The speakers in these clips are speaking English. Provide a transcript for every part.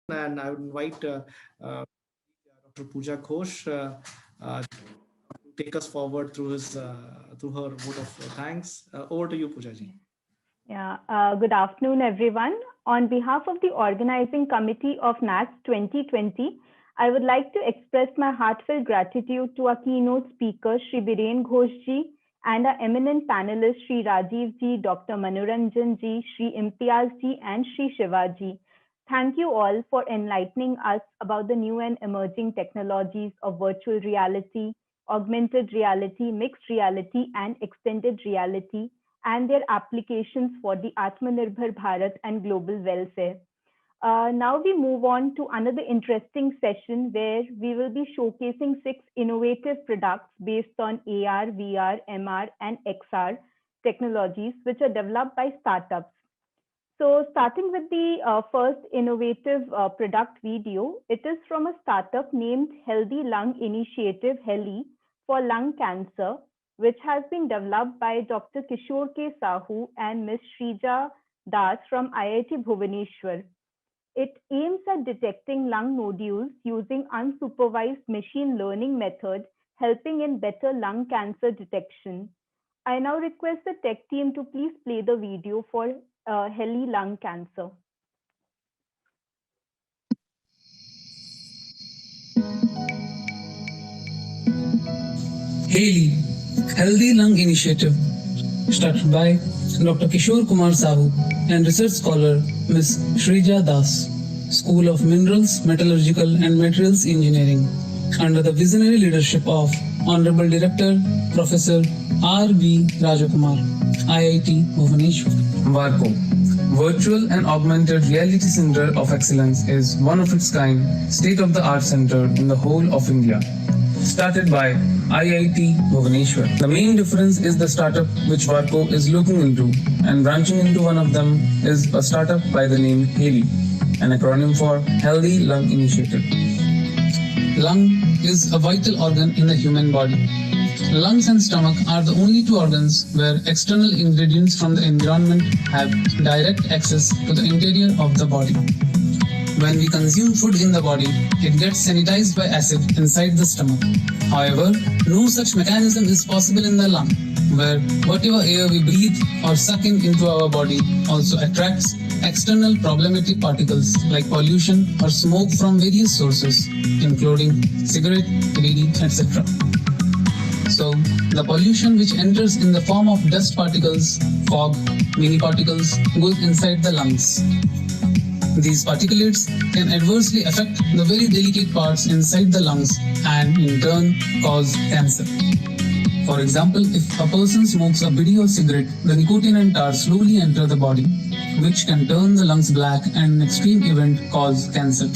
And I would invite Dr. Pooja Ghosh to take us forward through her vote of thanks. Over to you, Pooja ji. Yeah, good afternoon, everyone. On behalf of the organizing committee of NATS 2020, I would like to express my heartfelt gratitude to our keynote speaker, Shri Biren Ghosh ji, and our eminent panelists, Shri Rajiv ji, Dr. Manoranjan ji, Shri Imtiaz ji, and Shri Shiva ji. Thank you all for enlightening us about the new and emerging technologies of virtual reality, augmented reality, mixed reality, and extended reality, and their applications for the Atmanirbhar Bharat and global welfare. Now we move on to another interesting session where we will be showcasing 6 innovative products based on AR, VR, MR, and XR technologies, which are developed by startups. So starting with the first innovative product video, it is from a startup named Healthy Lung Initiative, HELI, for lung cancer, which has been developed by Dr. Kishore K. Sahu and Ms. Shrija Das from IIT Bhubaneswar. It aims at detecting lung nodules using unsupervised machine learning method, helping in better lung cancer detection. I now request the tech team to please play the video for HELI lung cancer. HELI, Healthy Lung Initiative, started by Dr. Kishore Kumar Sahu and research scholar Ms. Shrija Das, School of Minerals, Metallurgical and Materials Engineering, under the visionary leadership of Honorable Director Professor R.V. Rajakumar, IIT Bhubaneswar. VARCO, Virtual and Augmented Reality Center of Excellence, is one of its kind, state-of-the-art center in the whole of India. Started by IIT Bhubaneswar. The main difference is the startup which VARCO is looking into, and branching into one of them is a startup by the name HELI, an acronym for Healthy Lung Initiative. Lung is a vital organ in the human body. Lungs and stomach are the only 2 organs where external ingredients from the environment have direct access to the interior of the body. When we consume food in the body, it gets sanitized by acid inside the stomach. However, no such mechanism is possible in the lung, where whatever air we breathe or suck in into our body also attracts external problematic particles like pollution or smoke from various sources, including cigarette, weed, etc. So, the pollution which enters in the form of dust particles, fog, mini particles goes inside the lungs. These particulates can adversely affect the very delicate parts inside the lungs and in turn cause cancer. For example, if a person smokes a bidi or cigarette, the nicotine and tar slowly enter the body, which can turn the lungs black and in extreme event cause cancer.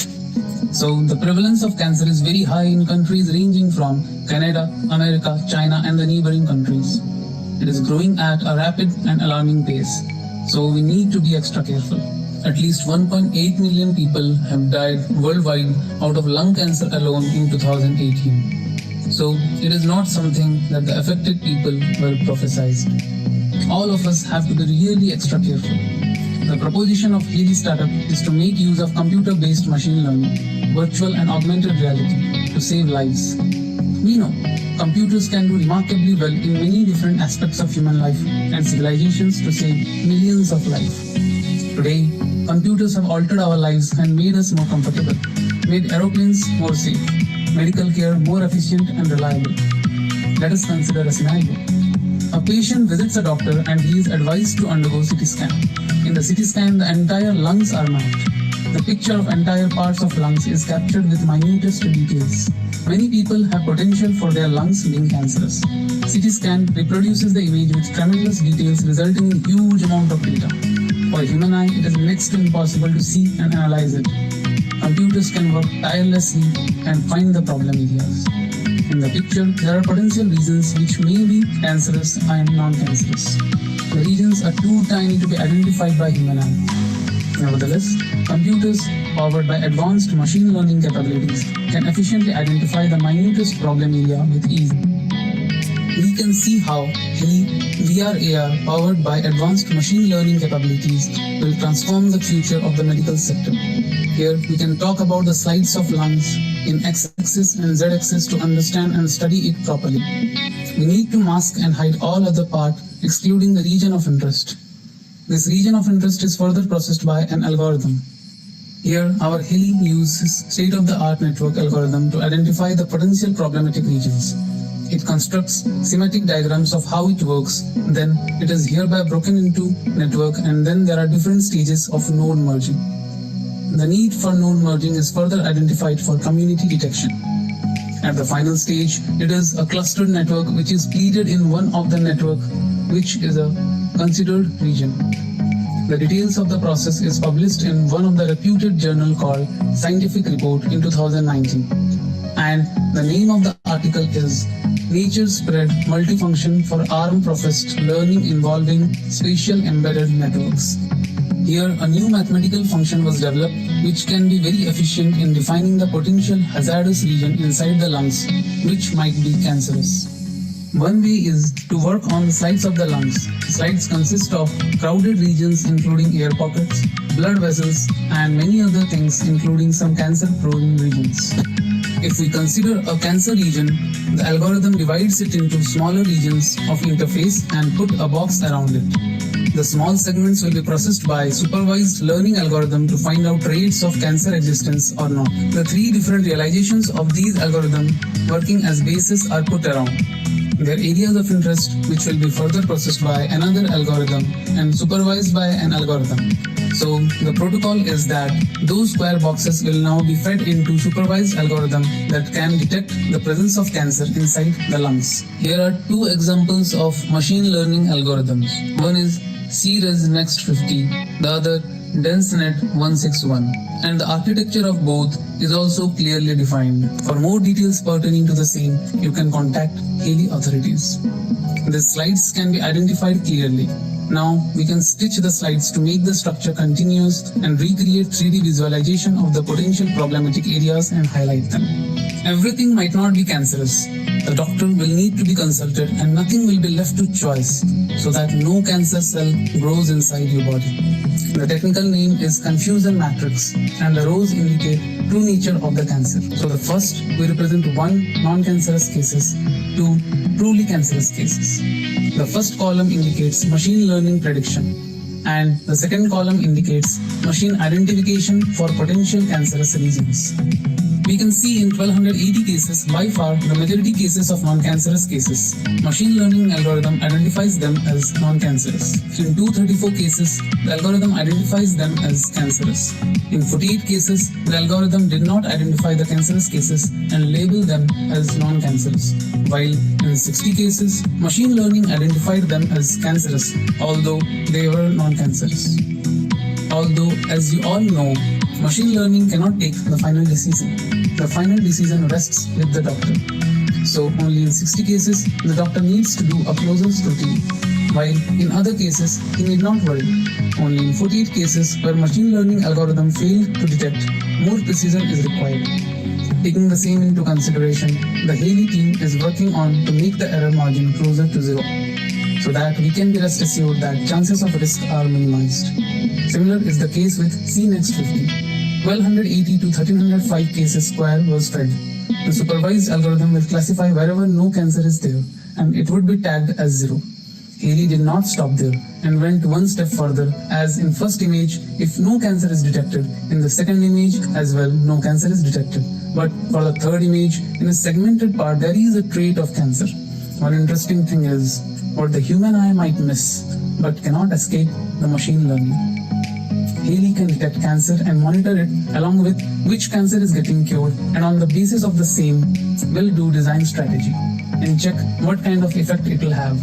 So the prevalence of cancer is very high in countries ranging from Canada, America, China and the neighboring countries. It is growing at a rapid and alarming pace, so we need to be extra careful. At least 1.8 million people have died worldwide out of lung cancer alone in 2018. So it is not something that the affected people were prophesized. All of us have to be really extra careful. The proposition of HELI startup is to make use of computer-based machine learning, virtual and augmented reality to save lives. We know computers can do remarkably well in many different aspects of human life and civilizations to save millions of lives. Today, computers have altered our lives and made us more comfortable, made aeroplanes more safe, medical care more efficient and reliable. Let us consider a scenario. A patient visits a doctor and he is advised to undergo CT scan. In the CT scan, the entire lungs are mapped. The picture of entire parts of lungs is captured with minutest details. Many people have potential for their lungs being cancerous. CT scan reproduces the image with tremendous details, resulting in huge amount of data. For a human eye, it is next to impossible to see and analyze it. Computers can work tirelessly and find the problem areas. In the picture, there are potential regions which may be cancerous and non-cancerous. The regions are too tiny to be identified by human eye. Nevertheless, computers powered by advanced machine learning capabilities can efficiently identify the minutest problem area with ease. we can see how HELI VR/AR powered by advanced machine learning capabilities will transform the future of the medical sector. Here we can talk about the slides of lungs in x-axis and z-axis to understand and study it properly. We need to mask and hide all other part, excluding the region of interest. This region of interest is further processed by an algorithm. Here, our HELI uses state-of-the-art network algorithm to identify the potential problematic regions. It constructs schematic diagrams of how it works, then it is hereby broken into network, and then there are different stages of node merging. The need for node merging is further identified for community detection. At the final stage, it is a clustered network which is pleated in one of the network, which is a considered region. The details of the process is published in one of the reputed journal called Scientific Report in 2019. And the name of the article is Nature Spread Multifunction for ARM-Professed Learning Involving Spatial Embedded Networks. Here, a new mathematical function was developed which can be very efficient in defining the potential hazardous region inside the lungs, which might be cancerous. One way is to work on the slides of the lungs. Slides consist of crowded regions including air pockets, blood vessels, and many other things including some cancer-prone regions. If we consider a cancer region, the algorithm divides it into smaller regions of interface and put a box around it. The small segments will be processed by supervised learning algorithm to find out rates of cancer existence or not. The three different realizations of these algorithms working as bases are put around. Their areas of interest, which will be further processed by another algorithm and supervised by an algorithm. So the protocol is that those square boxes will now be fed into supervised algorithm that can detect the presence of cancer inside the lungs. Here are two examples of machine learning algorithms. One is CResNext50, the other DenseNet 161, and the architecture of both is also clearly defined. For more details pertaining to the same, you can contact HELI authorities. The slides can be identified clearly. Now we can stitch the slides to make the structure continuous and recreate 3D visualization of the potential problematic areas and highlight them. Everything might not be cancerous. The doctor will need to be consulted and nothing will be left to choice so that no cancer cell grows inside your body. The technical name is confusion matrix and the rows indicate true nature of the cancer. So the first we represent one non-cancerous cases, two truly cancerous cases. The first column indicates machine learning prediction and the second column indicates machine identification for potential cancerous regions. We can see in 1280 cases, by far the majority cases of non-cancerous cases, machine learning algorithm identifies them as non-cancerous. In 234 cases, the algorithm identifies them as cancerous. In 48 cases, the algorithm did not identify the cancerous cases and labeled them as non-cancerous, while in 60 cases, machine learning identified them as cancerous, although they were non-cancerous. Although, as you all know, machine learning cannot take the final decision. The final decision rests with the doctor. So only in 60 cases, the doctor needs to do a closer scrutiny, while in other cases, he need not worry. Only in 48 cases where machine learning algorithm failed to detect, more precision is required. Taking the same into consideration, the HELI team is working on to make the error margin closer to zero, so that we can be rest assured that chances of risk are minimized. Similar is the case with CNext50. 1280 to 1305 cases square was fed. The supervised algorithm will classify wherever no cancer is there, and it would be tagged as zero. HELI did not stop there and went one step further, as in first image, if no cancer is detected, in the second image as well, no cancer is detected. But for the third image, in a segmented part, there is a trait of cancer. One interesting thing is, what the human eye might miss, but cannot escape the machine learning. HELI can detect cancer and monitor it along with which cancer is getting cured, and on the basis of the same, will do design strategy and check what kind of effect it will have.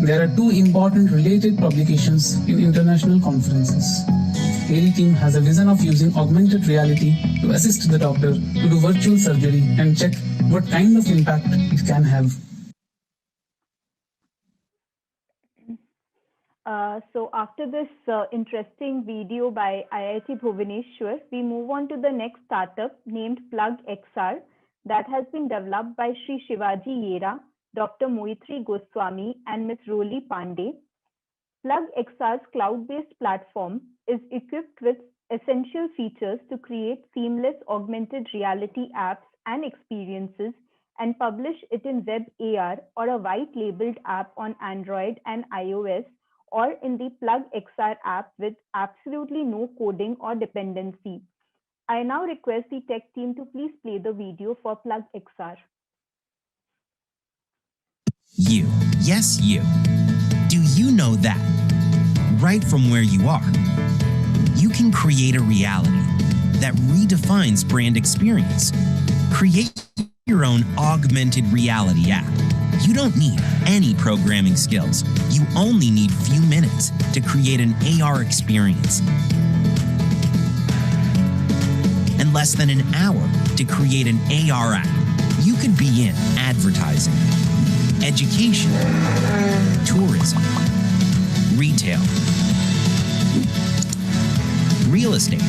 There are two important related publications in international conferences. HELI team has a vision of using augmented reality to assist the doctor to do virtual surgery and check what kind of impact it can have. So after this interesting video by IIT Bhubaneswar, we move on to the next startup named PlugXR that has been developed by Sri Shivaji Yera, Dr. Moitri Goswami, and Ms. Roli Pandey. PlugXR's cloud-based platform is equipped with essential features to create seamless augmented reality apps and experiences and publish it in web AR or a white-labeled app on Android and iOS or in the PlugXR app with absolutely no coding or dependency. I now request the tech team to please play the video for PlugXR. You, yes you. Do you know that, right from where you are, you can create a reality that redefines brand experience? Create your own augmented reality app. You don't need any programming skills. You only need few minutes to create an AR experience. And less than an hour to create an AR app. You could be in advertising, education, tourism, retail, real estate,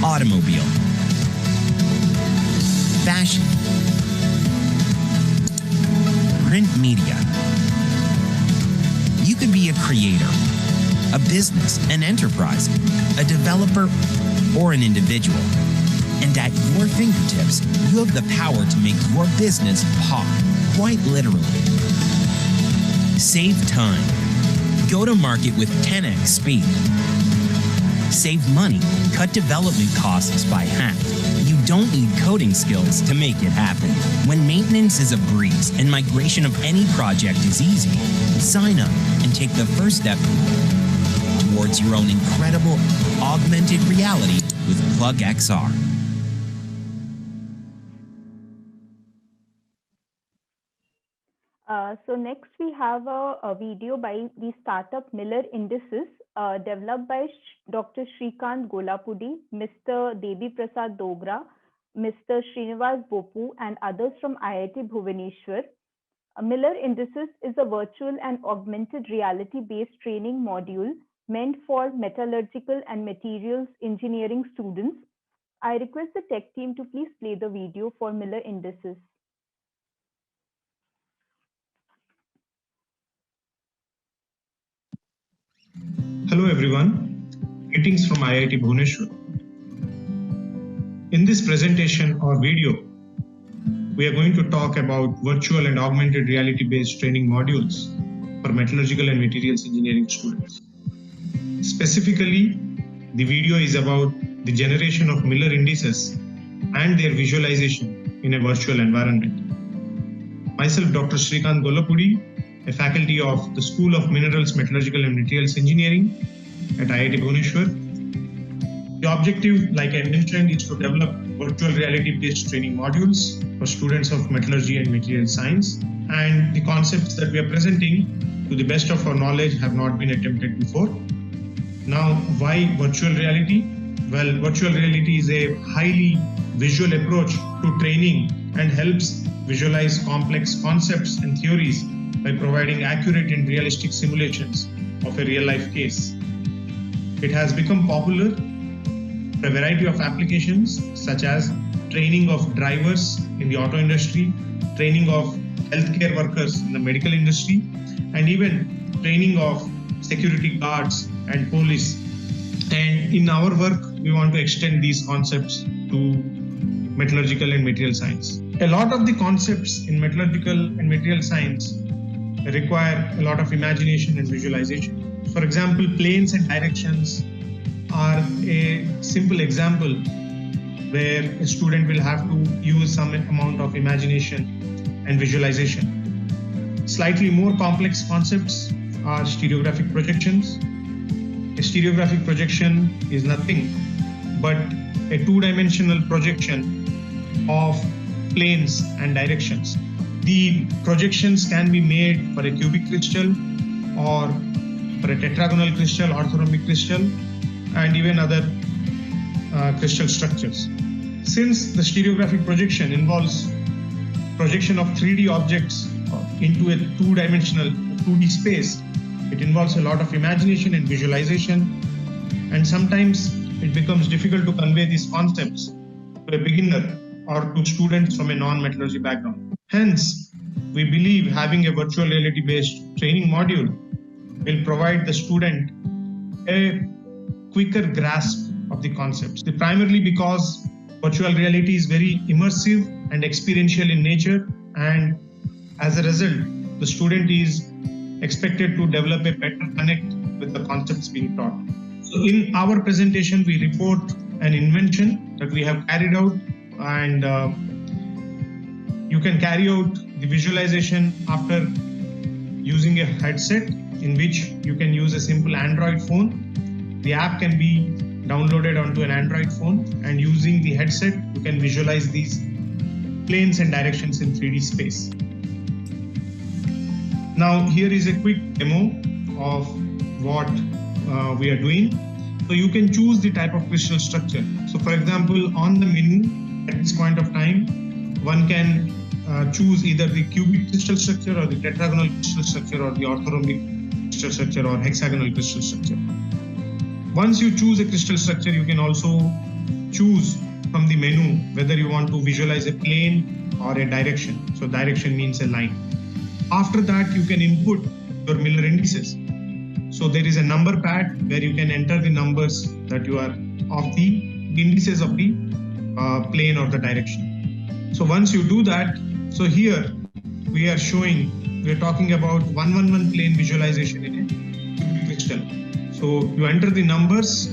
automobile, fashion, print media. You could be a creator, a business, an enterprise, a developer, or an individual. And at your fingertips, you have the power to make your business pop, quite literally. Save time. Go to market with 10x speed. Save money. Cut development costs by half. You don't need coding skills to make it happen. When maintenance is a breeze and migration of any project is easy, sign up and take the first step towards your own incredible augmented reality with PlugXR. So next we have a video by the startup Miller Indices, developed by Dr. Shrikant Golapudi, Mr. Devi Prasad Dogra, Mr. Srinivas Bopu, and others from IIT Bhubaneswar. Miller Indices is a virtual and augmented reality-based training module meant for metallurgical and materials engineering students. I request the tech team to please play the video for Miller Indices. Hello everyone, greetings from IIT Bhubaneswar. In this presentation or video, we are going to talk about virtual and augmented reality based training modules for metallurgical and materials engineering students. Specifically, the video is about the generation of Miller indices and their visualization in a virtual environment. Myself, Dr. Shrikant Golapudi, a faculty of the School of Minerals, Metallurgical and Materials Engineering at IIT Bhubaneswar. The objective, like I mentioned, is to develop virtual reality-based training modules for students of metallurgy and material science. And the concepts that we are presenting, to the best of our knowledge, have not been attempted before. Now, why virtual reality? Well, virtual reality is a highly visual approach to training and helps visualize complex concepts and theories by providing accurate and realistic simulations of a real-life case. It has become popular for a variety of applications such as training of drivers in the auto industry, training of healthcare workers in the medical industry, and even training of security guards and police. And in our work, we want to extend these concepts to metallurgical and material science. A lot of the concepts in metallurgical and material science require a lot of imagination and visualization. For example, planes and directions are a simple example where a student will have to use some amount of imagination and visualization. Slightly more complex concepts are stereographic projections. A stereographic projection is nothing but a two-dimensional projection of planes and directions. The projections can be made for a cubic crystal or for a tetragonal crystal, orthorhombic crystal, and even other crystal structures. Since the stereographic projection involves projection of 3D objects into a two-dimensional 2D space, it involves a lot of imagination and visualization, and sometimes it becomes difficult to convey these concepts to a beginner or to students from a non-metallurgy background. Hence, we believe having a virtual reality-based training module will provide the student a quicker grasp of the concepts. Primarily because virtual reality is very immersive and experiential in nature, and as a result, the student is expected to develop a better connect with the concepts being taught. So in our presentation, we report an invention that we have carried out, and you can carry out the visualization after using a headset in which you can use a simple Android phone. The app can be downloaded onto an Android phone, and using the headset, you can visualize these planes and directions in 3D space. Now, here is a quick demo of what we are doing. So you can choose the type of crystal structure. So for example, on the menu at this point of time, one can choose either the cubic crystal structure or the tetragonal crystal structure or the orthorhombic crystal structure or hexagonal crystal structure. Once you choose a crystal structure, you can also choose from the menu whether you want to visualize a plane or a direction. So direction means a line. After that, you can input your Miller indices. So there is a number pad where you can enter the numbers that you are of the indices of the plane or the direction. So once you do that, so here we are talking about 111 plane visualization in a cubic crystal. So you enter the numbers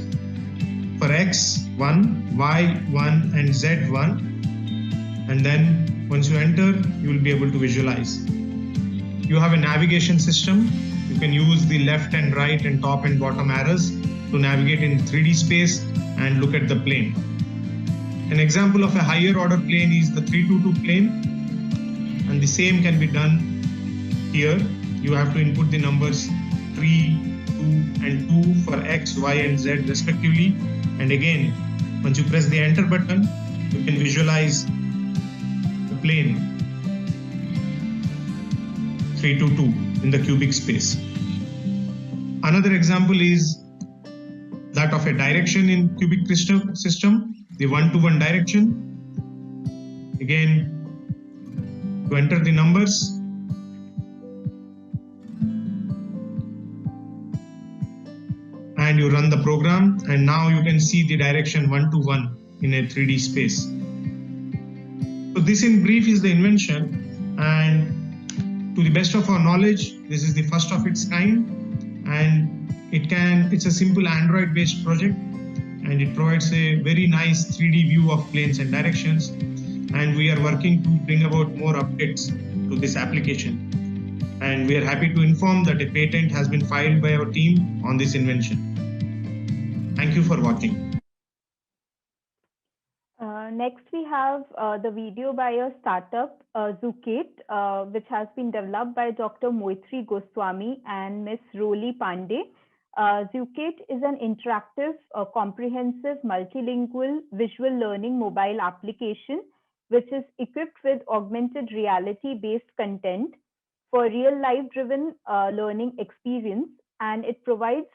for X, 1, Y, 1 and Z, 1. And then once you enter, you will be able to visualize. You have a navigation system. You can use the left and right and top and bottom arrows to navigate in 3D space and look at the plane. An example of a higher order plane is the 322 plane, and the same can be done here. You have to input the numbers 3, 2 and 2 for X, Y and Z respectively. And again, once you press the enter button, you can visualize the plane 322 in the cubic space. Another example is that of a direction in cubic crystal system, the 1-to-1 direction. Again, to enter the numbers, and you run the program, and now you can see the direction 1-to-1 in a 3D space. So this in brief is the invention, and to the best of our knowledge, this is the first of its kind, and it's a simple Android based project, and it provides a very nice 3D view of planes and directions, and we are working to bring about more updates to this application. And we are happy to inform that a patent has been filed by our team on this invention. Thank you for watching. Next, we have the video by a startup, Zucate, which has been developed by Dr. Moitri Goswami and Ms. Roli Pandey. Zucate is an interactive, comprehensive, multilingual visual learning mobile application, which is equipped with augmented reality-based content for real-life driven learning experience, and it provides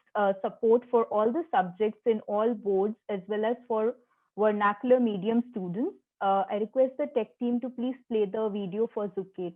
support for all the subjects in all boards as well as for vernacular medium students. I request the tech team to please play the video for Zucate.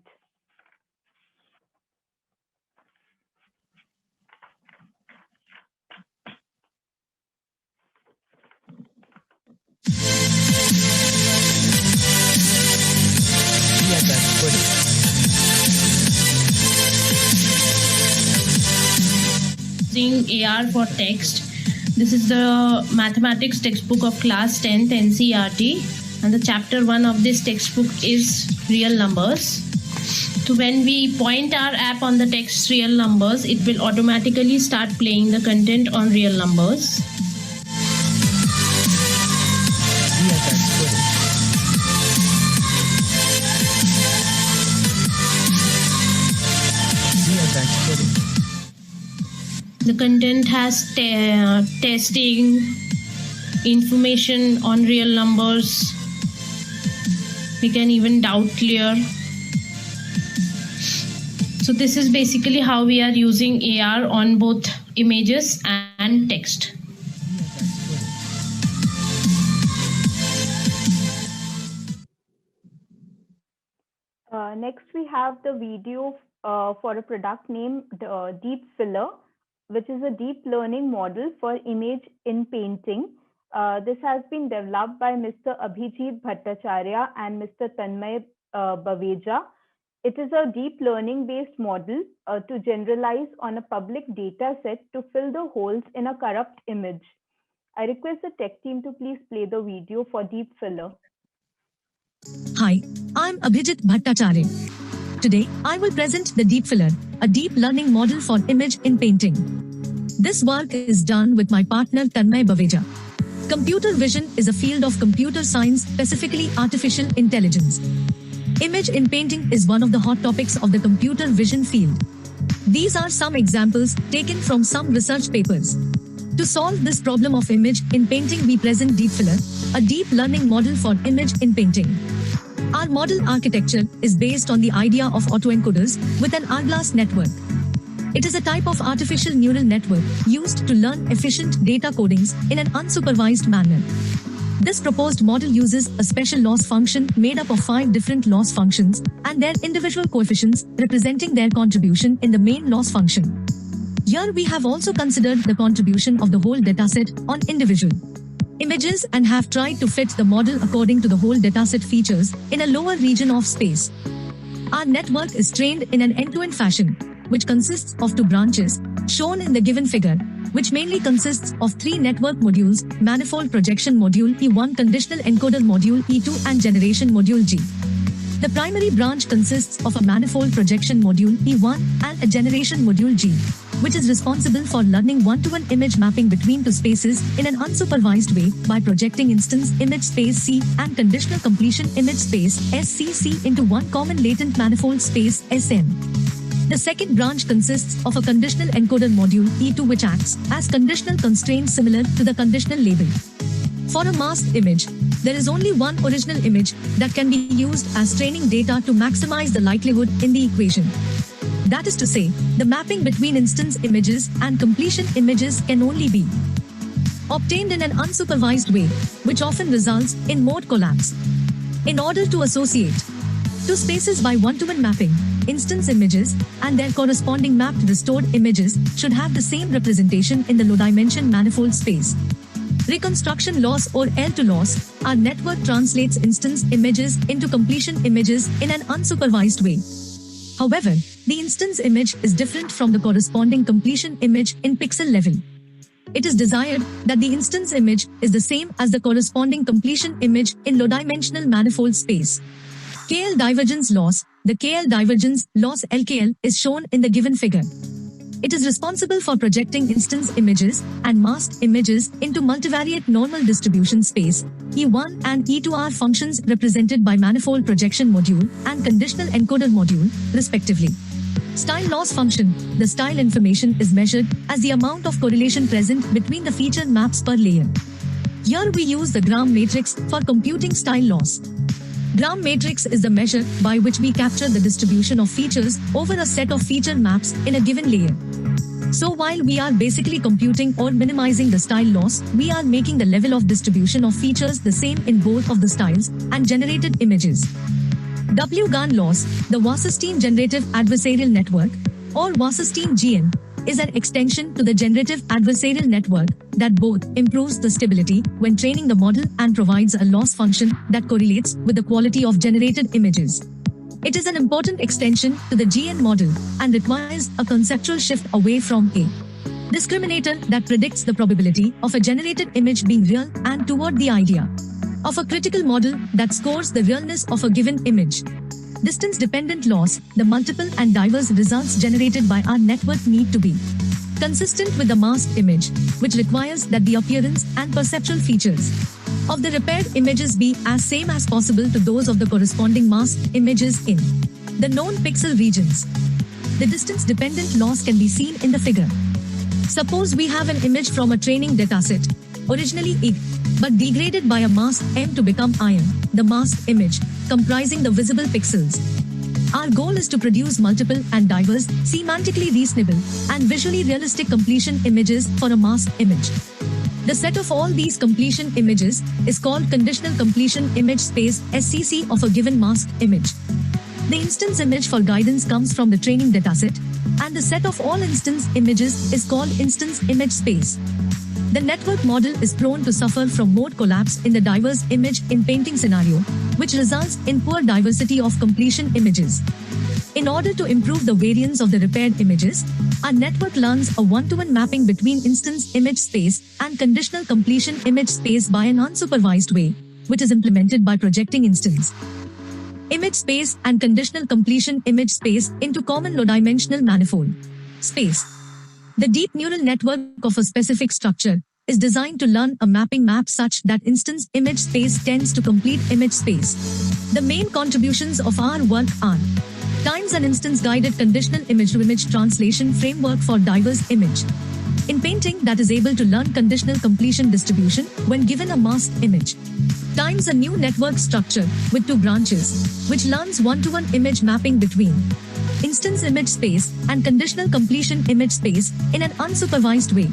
Using AR for text. This is the mathematics textbook of class 10th NCERT, and the chapter 1 of this textbook is real numbers. So when we point our app on the text real numbers, it will automatically start playing the content on real numbers. The content has testing, information on real numbers. We can even doubt clear. So this is basically how we are using AR on both images and text. Next, we have the video for a product named Deep Filler, which is a deep learning model for image in painting. This has been developed by Mr. Abhijit Bhattacharya and Mr. Tanmay Baveja. It is a deep learning based model to generalize on a public data set to fill the holes in a corrupt image. I request the tech team to please play the video for Deep Filler. Hi, I'm Abhijit Bhattacharya. Today, I will present the Deep Filler, a deep learning model for image in painting. This work is done with my partner Tanmay Baveja. Computer vision is a field of computer science, specifically artificial intelligence. Image in painting is one of the hot topics of the computer vision field. These are some examples taken from some research papers. To solve this problem of image in painting, we present Deep Filler, a deep learning model for image in painting. Our model architecture is based on the idea of autoencoders with an hourglass network. It is a type of artificial neural network used to learn efficient data codings in an unsupervised manner. This proposed model uses a special loss function made up of 5 different loss functions and their individual coefficients representing their contribution in the main loss function. Here we have also considered the contribution of the whole dataset on individual images and have tried to fit the model according to the whole dataset features in a lower region of space. Our network is trained in an end-to-end fashion, which consists of 2 branches, shown in the given figure, which mainly consists of 3 network modules: manifold projection module E1, conditional encoder module E2, and generation module G. The primary branch consists of a manifold projection module E1 and a generation module G, which is responsible for learning one-to-one image mapping between 2 spaces in an unsupervised way by projecting instance image space C and conditional completion image space SCC into one common latent manifold space SM. The second branch consists of a conditional encoder module E2, which acts as conditional constraint similar to the conditional label. For a masked image, there is only one original image that can be used as training data to maximize the likelihood in the equation. That is to say, the mapping between instance images and completion images can only be obtained in an unsupervised way, which often results in mode collapse. In order to associate 2 spaces by one-to-one mapping, instance images and their corresponding mapped restored images should have the same representation in the low-dimension manifold space. Reconstruction loss or L2 loss, our network translates instance images into completion images in an unsupervised way. However, the instance image is different from the corresponding completion image in pixel level. It is desired that the instance image is the same as the corresponding completion image in low-dimensional manifold space. KL divergence loss, the KL divergence loss LKL, is shown in the given figure. It is responsible for projecting instance images and masked images into multivariate normal distribution space E1 and E2 are functions represented by manifold projection module and conditional encoder module, respectively. Style loss function, the style information is measured as the amount of correlation present between the feature maps per layer. Here we use the gram matrix for computing style loss. Gram matrix is the measure by which we capture the distribution of features over a set of feature maps in a given layer. So while we are basically computing or minimizing the style loss, we are making the level of distribution of features the same in both of the styles and generated images. W-GAN loss, the Wasserstein Generative Adversarial Network, or Wasserstein GN, is an extension to the generative adversarial network that both improves the stability when training the model and provides a loss function that correlates with the quality of generated images. It is an important extension to the GN model and requires a conceptual shift away from a discriminator that predicts the probability of a generated image being real and toward the idea of a critical model that scores the realness of a given image. Distance-dependent loss, the multiple and diverse results generated by our network need to be consistent with the masked image, which requires that the appearance and perceptual features of the repaired images be as same as possible to those of the corresponding masked images in the known pixel regions. The distance-dependent loss can be seen in the figure. Suppose we have an image from a training dataset, originally IG, but degraded by a mask M to become IM, the masked image, comprising the visible pixels. Our goal is to produce multiple and diverse, semantically reasonable, and visually realistic completion images for a masked image. The set of all these completion images is called conditional completion image space SCC of a given masked image. The instance image for guidance comes from the training dataset, and the set of all instance images is called instance image space. The network model is prone to suffer from mode collapse in the diverse image in painting scenario, which results in poor diversity of completion images. In order to improve the variance of the repaired images, our network learns a one-to-one mapping between instance image space and conditional completion image space by an unsupervised way, which is implemented by projecting instance image space and conditional completion image space into common low-dimensional manifold space. The deep neural network of a specific structure is designed to learn a mapping map such that instance image space tends to complete image space. The main contributions of our work are times an instance guided conditional image-to-image translation framework for diverse image in painting that is able to learn conditional completion distribution when given a masked image, times a new network structure with two branches, which learns one-to-one image mapping between instance image space and conditional completion image space in an unsupervised way.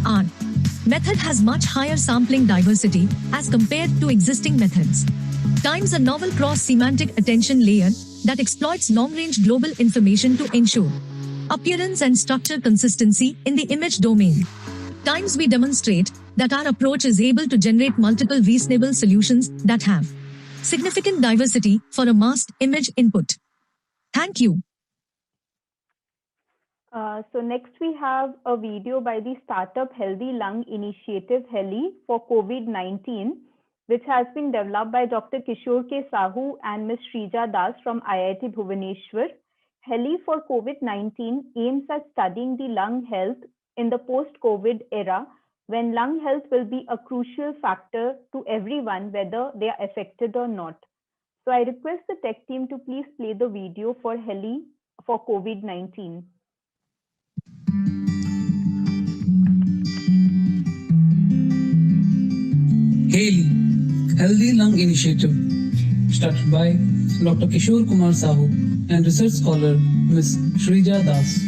Our method has much higher sampling diversity as compared to existing methods, times a novel cross-semantic attention layer that exploits long-range global information to ensure appearance and structure consistency in the image domain. Times we demonstrate that our approach is able to generate multiple reasonable solutions that have significant diversity for a masked image input. Thank you. So next we have a video by the startup Healthy Lung Initiative HELI for COVID-19, which has been developed by Dr. Kishore K. Sahu and Ms. Shrija Das from IIT Bhubaneswar. HELI for COVID-19 aims at studying the lung health in the post-COVID era, when lung health will be a crucial factor to everyone, whether they are affected or not. So I request the tech team to please play the video for HELI for COVID-19. HELI, Healthy Lung Initiative, started by Dr. Kishore Kumar Sahu and research scholar Ms. Shrija Das,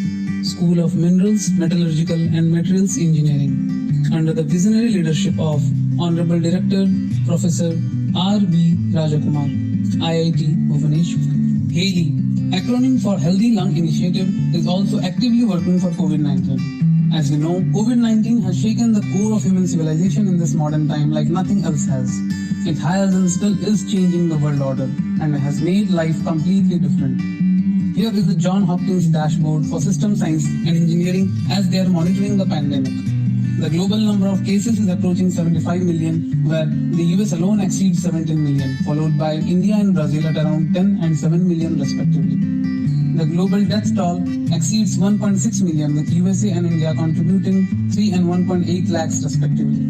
School of Minerals, Metallurgical and Materials Engineering, under the visionary leadership of Honorable Director Professor R.B. Rajakumar, IIT Bhubaneswar. HELI, acronym for Healthy Lung Initiative, is also actively working for COVID-19. As we know, COVID-19 has shaken the core of human civilization in this modern time like nothing else has. It has and still is changing the world order and has made life completely different. Here is the Johns Hopkins dashboard for system science and engineering as they are monitoring the pandemic. The global number of cases is approaching 75 million, where the US alone exceeds 17 million, followed by India and Brazil at around 10 and 7 million respectively. The global death toll exceeds 1.6 million, with USA and India contributing 3 and 1.8 lakhs respectively.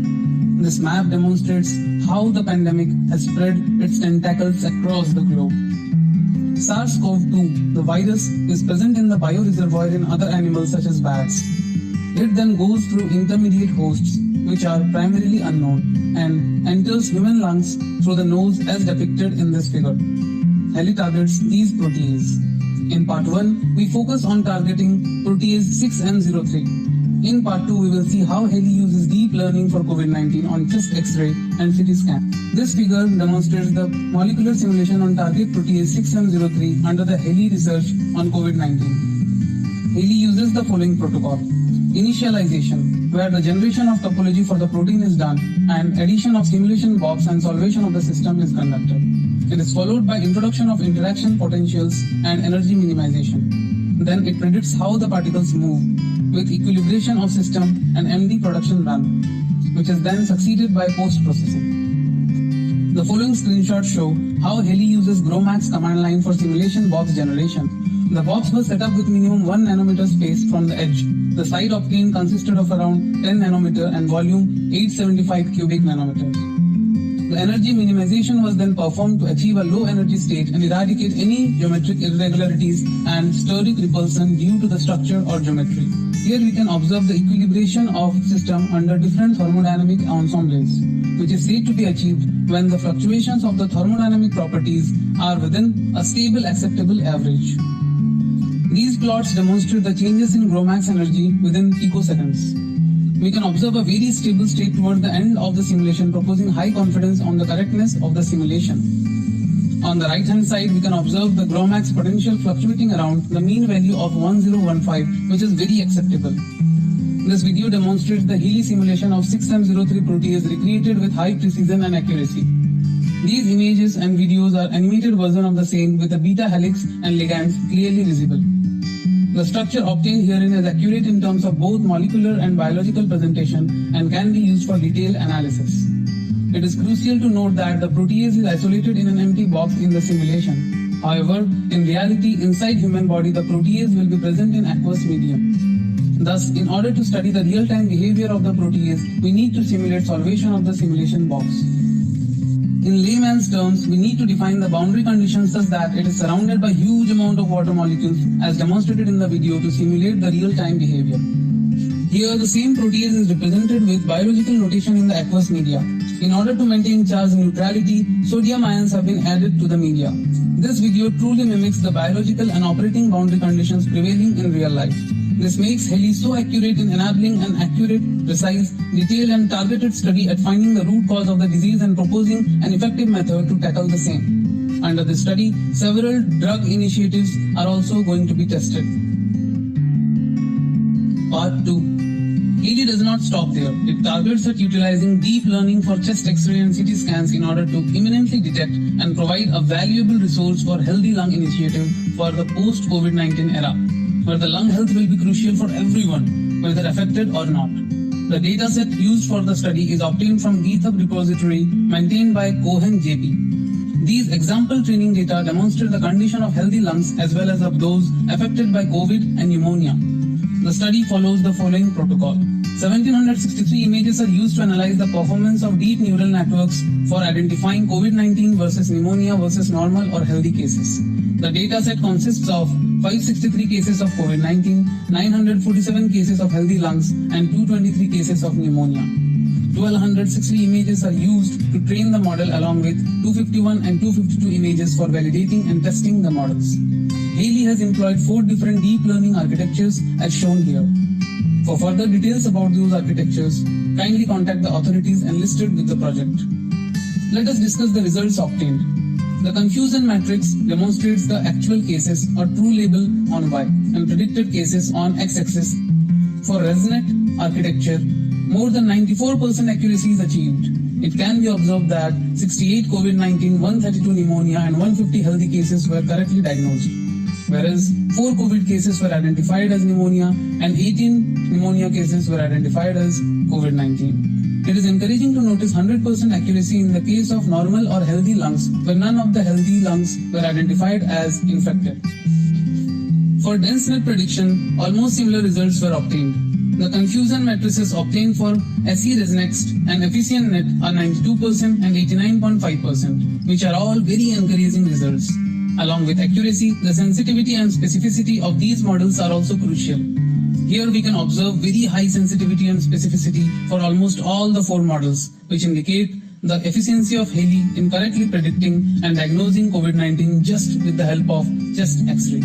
This map demonstrates how the pandemic has spread its tentacles across the globe. SARS-CoV-2, the virus, is present in the bioreservoir in other animals such as bats. It then goes through intermediate hosts, which are primarily unknown, and enters human lungs through the nose as depicted in this figure. HELI targets these proteases. In part 1, we focus on targeting protease 6M03. In part 2, we will see how HELI uses deep learning for COVID-19 on chest X-ray and CT scan. This figure demonstrates the molecular simulation on target protease 6M03 under the HELI research on COVID-19. HELI uses the following protocol. Initialization, where the generation of topology for the protein is done and addition of simulation box and solvation of the system is conducted. It is followed by introduction of interaction potentials and energy minimization. Then it predicts how the particles move with equilibration of system and MD production run, which is then succeeded by post-processing. The following screenshots show how HELI uses GROMACS command line for simulation box generation. The box was set up with minimum 1 nanometer space from the edge. The site obtained consisted of around 10 nanometer and volume 875 cubic nanometers. The energy minimization was then performed to achieve a low energy state and eradicate any geometric irregularities and steric repulsion due to the structure or geometry. Here we can observe the equilibration of system under different thermodynamic ensembles, which is said to be achieved when the fluctuations of the thermodynamic properties are within a stable acceptable average. These plots demonstrate the changes in GROMACS energy within picoseconds. We can observe a very stable state toward the end of the simulation, proposing high confidence on the correctness of the simulation. On the right hand side, we can observe the GROMAX potential fluctuating around the mean value of 1015, which is very acceptable. This video demonstrates the HELI simulation of 6M03 protease recreated with high precision and accuracy. These images and videos are animated version of the same with the beta helix and ligands clearly visible. The structure obtained herein is accurate in terms of both molecular and biological presentation and can be used for detailed analysis. It is crucial to note that the protease is isolated in an empty box in the simulation. However, in reality, inside human body, the protease will be present in aqueous medium. Thus, in order to study the real-time behavior of the protease, we need to simulate solvation of the simulation box. In layman's terms, we need to define the boundary conditions such that it is surrounded by huge amount of water molecules as demonstrated in the video to simulate the real-time behavior. Here, the same protease is represented with biological notation in the aqueous media. In order to maintain charge neutrality, sodium ions have been added to the media. This video truly mimics the biological and operating boundary conditions prevailing in real life. This makes HELI so accurate in enabling an accurate, precise, detailed and targeted study at finding the root cause of the disease and proposing an effective method to tackle the same. Under this study, several drug initiatives are also going to be tested. Part 2. HELI does not stop there. It targets at utilizing deep learning for chest X-ray and CT scans in order to imminently detect and provide a valuable resource for healthy lung initiative for the post-COVID-19 era, where the lung health will be crucial for everyone, whether affected or not. The dataset used for the study is obtained from GitHub repository maintained by Cohen JP. These example training data demonstrate the condition of healthy lungs as well as of those affected by COVID and pneumonia. The study follows the following protocol. 1763 images are used to analyze the performance of deep neural networks for identifying COVID-19 versus pneumonia versus normal or healthy cases. The dataset consists of 563 cases of COVID-19, 947 cases of healthy lungs, and 223 cases of pneumonia. 1260 images are used to train the model along with 251 and 252 images for validating and testing the models. HELI has employed 4 different deep learning architectures as shown here. For further details about those architectures, kindly contact the authorities enlisted with the project. Let us discuss the results obtained. The confusion matrix demonstrates the actual cases or true label on Y and predicted cases on X-axis. For ResNet architecture, more than 94% accuracy is achieved. It can be observed that 68 COVID-19, 132 pneumonia and 150 healthy cases were correctly diagnosed, whereas 4 COVID cases were identified as pneumonia and 18 pneumonia cases were identified as COVID-19. It is encouraging to notice 100% accuracy in the case of normal or healthy lungs, where none of the healthy lungs were identified as infected. For dense net prediction, almost similar results were obtained. The confusion matrices obtained for SE-ResNext and efficient net are 92% and 89.5%, which are all very encouraging results. Along with accuracy, the sensitivity and specificity of these models are also crucial. Here we can observe very high sensitivity and specificity for almost all the 4 models, which indicate the efficiency of HELI in correctly predicting and diagnosing COVID-19 just with the help of chest X-ray.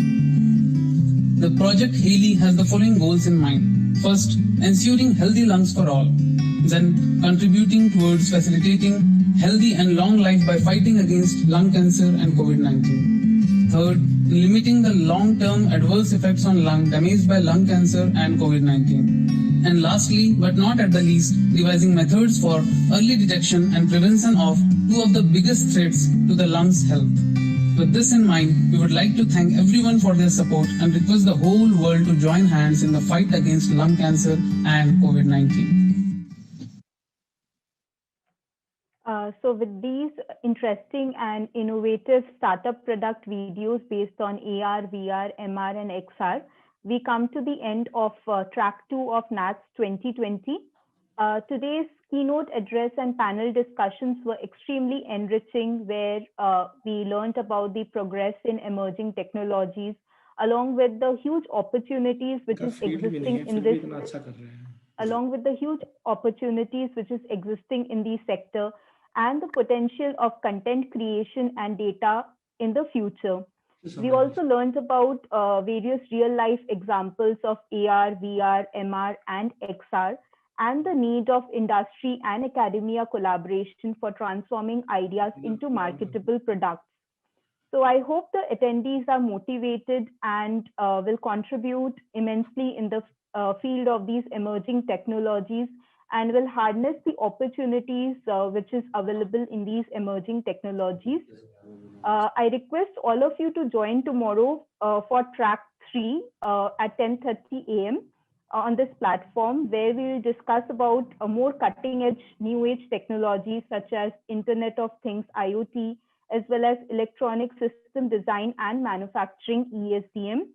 The project HELI has the following goals in mind. First, ensuring healthy lungs for all. Then, contributing towards facilitating healthy and long life by fighting against lung cancer and COVID-19. Third, limiting the long-term adverse effects on lung damaged by lung cancer and COVID-19. And lastly, but not at the least, devising methods for early detection and prevention of 2 of the biggest threats to the lungs' health. With this in mind, we would like to thank everyone for their support and request the whole world to join hands in the fight against lung cancer and COVID-19. So with these interesting and innovative startup product videos based on AR, VR, MR, and XR, we come to the end of track 2 of NATS 2020. Today's keynote address and panel discussions were extremely enriching, where we learned about the progress in emerging technologies, along with the huge opportunities which is existing in this, sector, and the potential of content creation and data in the future. We also learned about various real-life examples of AR, VR, MR, and XR, and the need of industry and academia collaboration for transforming ideas into marketable products. So I hope the attendees are motivated and will contribute immensely in the field of these emerging technologies and will harness the opportunities which is available in these emerging technologies. I request all of you to join tomorrow for track 3 at 10:30 a.m. On this platform, where we will discuss about more cutting edge, new age technologies such as Internet of Things, IoT, as well as electronic system design and manufacturing, ESDM.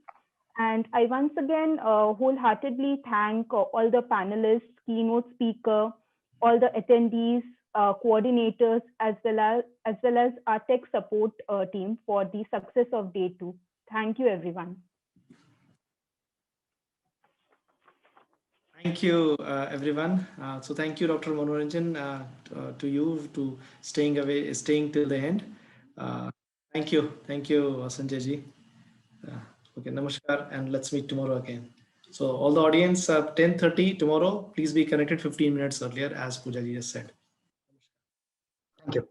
And I once again wholeheartedly thank all the panelists, keynote speaker, all the attendees, coordinators, as well as our tech support team for the success of day 2. Thank you, everyone. Thank you, everyone. So thank you, Dr. Manoranjan, to you to staying till the end. Thank you, Sanjay ji. Okay, namaskar, and let's meet tomorrow again. So all the audience, 10:30 tomorrow, please be connected 15 minutes earlier, as Pooja ji just said. Thank you.